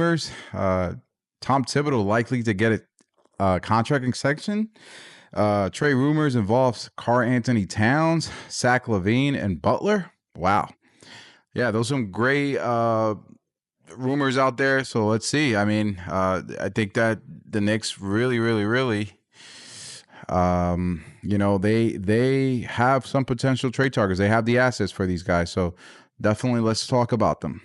rumors. Tom Thibodeau likely to get a contract extension. Trade rumors involves Karl-Anthony Towns, Zach LaVine, and Butler. Wow. Yeah, those are some great rumors out there. So let's see. I mean, I think that the Knicks really, they have some potential trade targets. They have the assets for these guys. So definitely let's talk about them.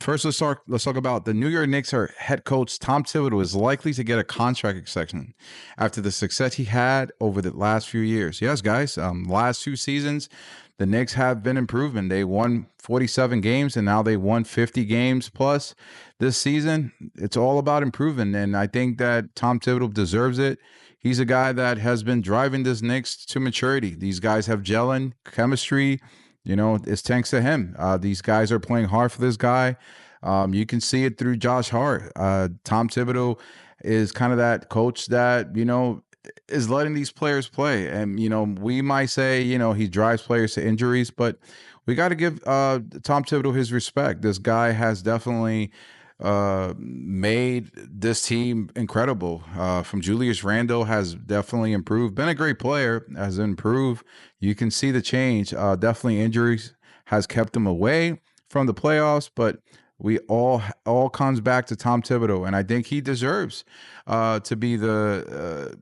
First, let's talk about the New York Knicks. Our head coach Tom Thibodeau is likely to get a contract extension after the success he had over the last few years. Yes, guys, last 2 seasons, the Knicks have been improving. They won 47 games, and now they won 50 games plus this season. It's all about improving, and I think that Tom Thibodeau deserves it. He's a guy that has been driving this Knicks to maturity. These guys have gelling chemistry. It's thanks to him. These guys are playing hard for this guy. You can see it through Josh Hart. Tom Thibodeau is kind of that coach that, is letting these players play. And, we might say, he drives players to injuries, but we got to give Tom Thibodeau his respect. This guy has definitely made this team incredible. From Julius Randle has definitely improved, been a great player, has improved. You can see the change. Definitely injuries has kept him away from the playoffs, but we all comes back to Tom Thibodeau, and I think he deserves to be the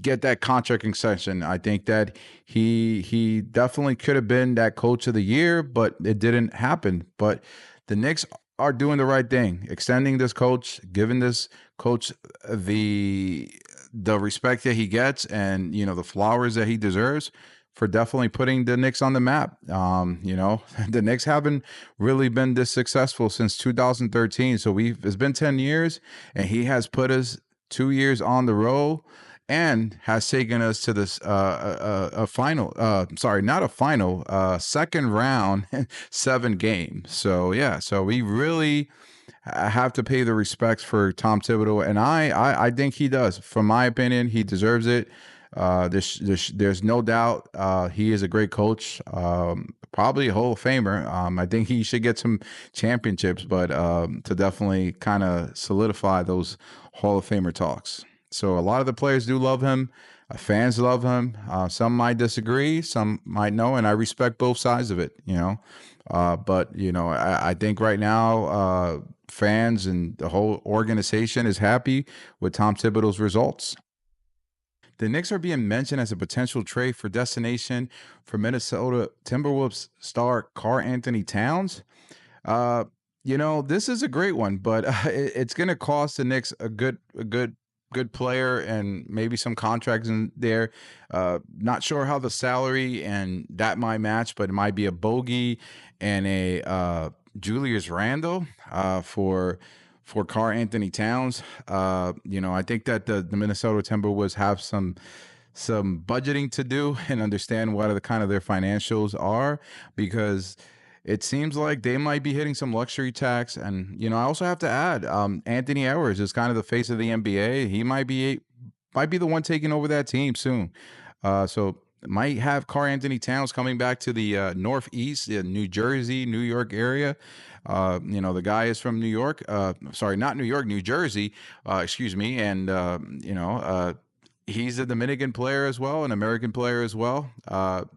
get that contract extension. I think that he definitely could have been that coach of the year, but it didn't happen. But the Knicks are doing the right thing, extending this coach, giving this coach the respect that he gets, and the flowers that he deserves for definitely putting the Knicks on the map. The Knicks haven't really been this successful since 2013. So it's been 10 years, and he has put us 2 years on the road and has taken us to this a final, not a final, second round, 7 games. So yeah, so we really have to pay the respects for Tom Thibodeau, and I think he does. From my opinion, he deserves it. There's no doubt he is a great coach, probably a Hall of Famer. I think he should get some championships, but to definitely kind of solidify those Hall of Famer talks. So a lot of the players do love him. Fans love him. Some might disagree, some might know, and I respect both sides of it, But, I think right now fans and the whole organization is happy with Tom Thibodeau's results. The Knicks are being mentioned as a potential trade for destination for Minnesota Timberwolves star Karl-Anthony Towns. This is a great one, but it's going to cost the Knicks a good player and maybe some contracts in there. Not sure how the salary and that might match, but it might be a Bogey and a Julius Randle for Karl-Anthony Towns. I think that the Minnesota Timberwolves have some budgeting to do and understand what the kind of their financials are, because it seems like they might be hitting some luxury tax. And, I also have to add, Anthony Edwards is kind of the face of the NBA. He might be the one taking over that team soon. So might have Karl-Anthony Towns coming back to the Northeast, New Jersey, New York area. The guy is from New York. Sorry, not New York, New Jersey. Excuse me. And, he's a Dominican player as well, an American player as well. I'm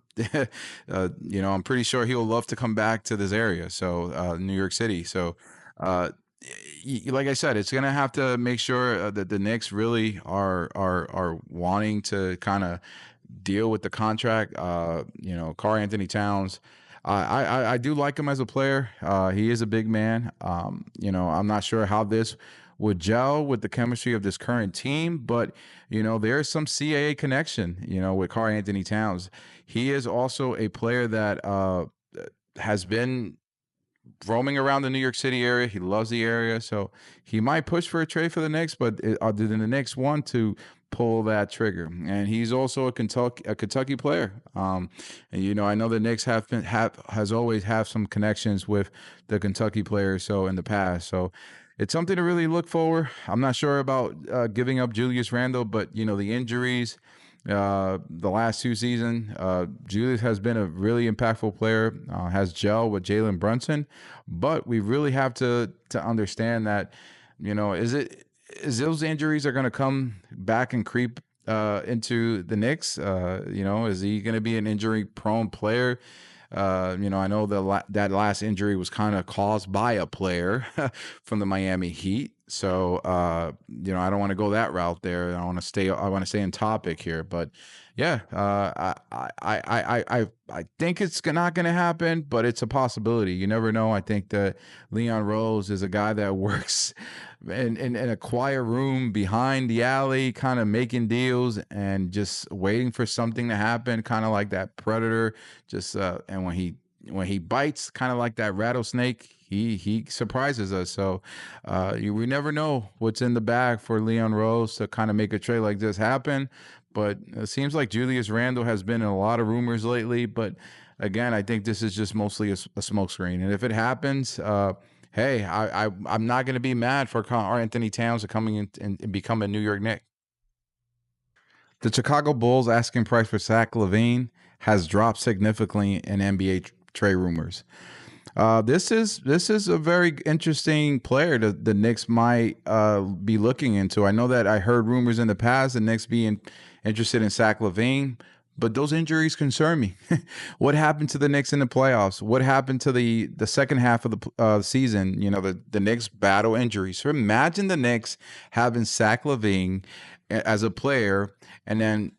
pretty sure he'll love to come back to this area. So New York City. So like I said, it's going to have to make sure that the Knicks really are wanting to kind of deal with the contract. Karl-Anthony Towns, I do like him as a player. He is a big man. I'm not sure how this would gel with the chemistry of this current team, but there's some CAA connection, with Karl-Anthony Towns. He is also a player that has been roaming around the New York City area. He loves the area, so he might push for a trade for the Knicks, but do the Knicks want to pull that trigger? And he's also a Kentucky player. And I know the Knicks has always have some connections with the Kentucky players. So in the past, so it's something to really look forward. I'm not sure about giving up Julius Randle, but the injuries the last two seasons. Julius has been a really impactful player, has gel with Jalen Brunson, but we really have to understand that, is those injuries are going to come back and creep into the Knicks? Is he going to be an injury prone player? I know that last injury was kind of caused by a player from the Miami Heat. So, I don't want to go that route there. I want to stay in topic here, but yeah, I think it's not going to happen, but it's a possibility. You never know. I think that Leon Rose is a guy that works in a quiet room behind the alley, kind of making deals and just waiting for something to happen, kind of like that predator. Just and when he bites, kind of like that rattlesnake, he surprises us. So we never know what's in the bag for Leon Rose to kind of make a trade like this happen. But it seems like Julius Randle has been in a lot of rumors lately. But again, I think this is just mostly a smokescreen. And if it happens, hey, I'm not going to be mad for Karl-Anthony Towns coming in and become a New York Knick. The Chicago Bulls asking price for Zach LaVine has dropped significantly in NBA trade rumors. This is a very interesting player that the Knicks might be looking into. I know that I heard rumors in the past the Knicks being interested in Zach LaVine, but those injuries concern me. What happened to the Knicks in the playoffs? What happened to the second half of the season? The Knicks battle injuries. So imagine the Knicks having Zach LaVine as a player, and then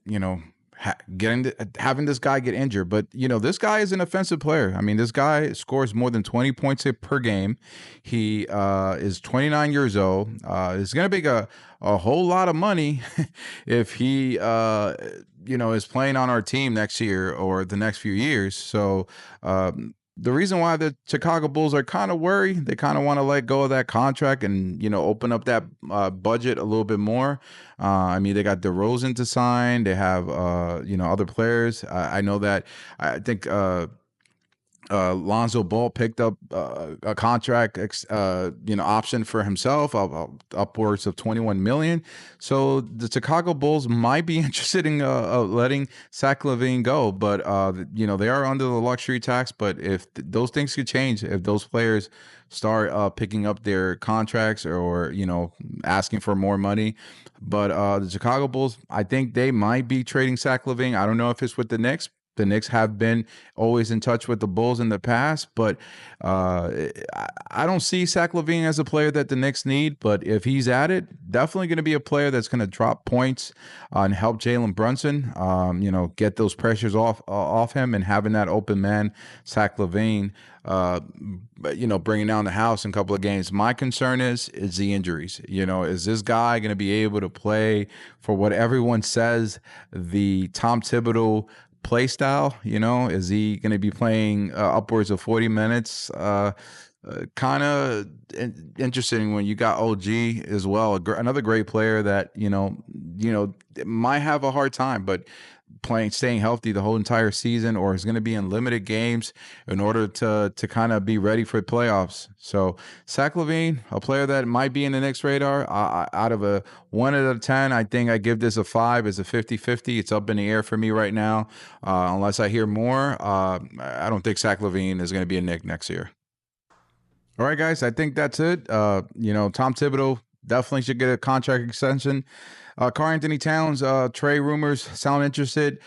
having this guy get injured. But this guy is an offensive player. I mean, this guy scores more than 20 points per game. He is 29 years old. It's going to make a whole lot of money if he is playing on our team next year or the next few years. So the reason why the Chicago Bulls are kind of worried, they kind of want to let go of that contract and, open up that budget a little bit more. I mean, they got DeRozan to sign. They have, other players. I know that I think Lonzo Ball picked up a contract, option for himself of upwards of 21 million. So the Chicago Bulls might be interested in letting Zach LaVine go, but they are under the luxury tax. But if those things could change, if those players start picking up their contracts or asking for more money, but the Chicago Bulls, I think they might be trading Zach LaVine. I don't know if it's with the Knicks. The Knicks have been always in touch with the Bulls in the past, but I don't see Zach LaVine as a player that the Knicks need. But if he's at it, definitely going to be a player that's going to drop points and help Jalen Brunson, get those pressures off him, and having that open man, Zach LaVine, bringing down the house in a couple of games. My concern is the injuries. Is this guy going to be able to play for what everyone says the Tom Thibodeau play style? Is he going to be playing upwards of 40 minutes? Kind of interesting when you got OG as well, another great player that might have a hard time, but staying healthy the whole entire season, or is going to be in limited games in order to kind of be ready for playoffs. So Zach LaVine, a player that might be in the Knicks radar, out of a 1 out of 10, I think I give this a 5. It's a 50-50. It's up in the air for me right now. Unless I hear more, I don't think Zach LaVine is going to be a Knick next year. All right, guys, I think that's it. Tom Thibodeau definitely should get a contract extension. Karl-Anthony Towns trade rumors sound interested,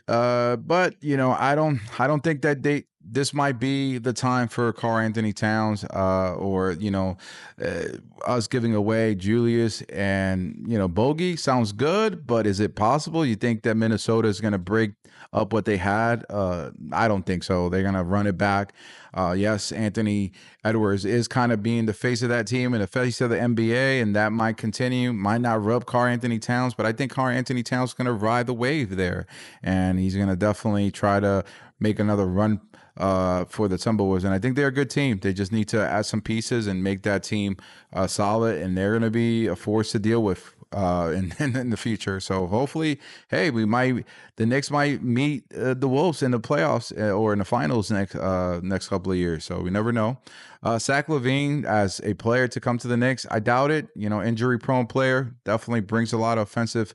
but I don't think that this might be the time for Karl-Anthony Towns or us giving away Julius and Bogey. Sounds good, but is it possible? You think that Minnesota is going to break up what they had? I don't think so. They're going to run it back. Yes, Anthony Edwards is kind of being the face of that team and the face of the NBA, and that might continue. Might not rub Karl-Anthony Towns, but I think Karl-Anthony Towns is going to ride the wave there, and he's going to definitely try to make another run for the Timberwolves. And I think they're a good team. They just need to add some pieces and make that team solid, and they're going to be a force to deal with in the future. So hopefully, hey, the Knicks might meet the Wolves in the playoffs or in the finals next couple of years. So we never know. Zach LaVine as a player to come to the Knicks, I doubt it. Injury prone player, definitely brings a lot of offensive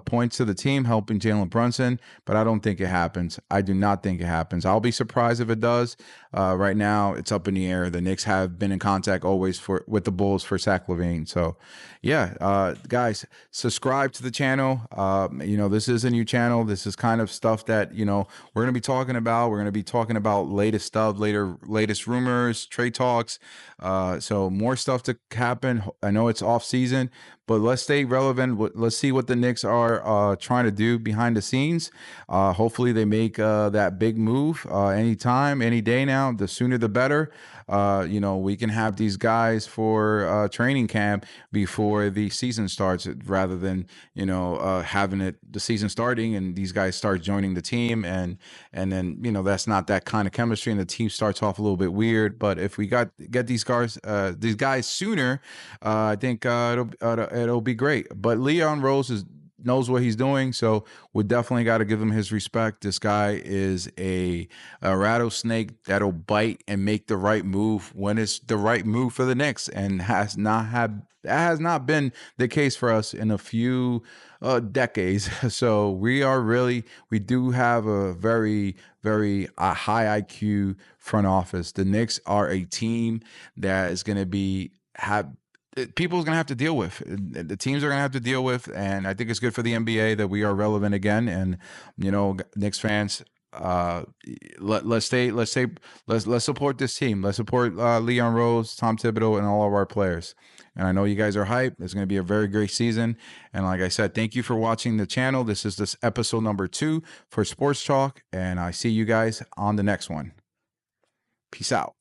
points to the team, helping Jalen Brunson, but I don't think it happens. I do not think it happens. I'll be surprised if it does. Right now, it's up in the air. The Knicks have been in contact always with the Bulls for Zach LaVine. So, yeah, guys, subscribe to the channel. This is a new channel. This is kind of stuff that we're going to be talking about. We're going to be talking about latest stuff, latest rumors, trade talks. So more stuff to happen. I know it's off season, but let's stay relevant. Let's see what the Knicks are trying to do behind the scenes. Hopefully they make that big move anytime, any day now. The sooner the better. We can have these guys for training camp before the season starts, rather than having the season starting and these guys start joining the team, and then that's not that kind of chemistry, and the team starts off a little bit weird. But if we get these guys sooner, I think it'll be great. But Leon Rose knows what he's doing, so we definitely got to give him his respect. This guy is a rattlesnake that'll bite and make the right move when it's the right move for the Knicks, and that has not been the case for us in a few decades. So we do have a very, very high IQ front office. The Knicks are a team that is going to people's going to have to deal with. The teams are going to have to deal with, and I think it's good for the NBA that we are relevant again. And Knicks fans, let's support this team. Let's support Leon Rose, Tom Thibodeau, and all of our players. And I know you guys are hyped. It's going to be a very great season. And like I said, thank you for watching the channel. This is episode number 2 for Sports Talk, and I see you guys on the next one. Peace out.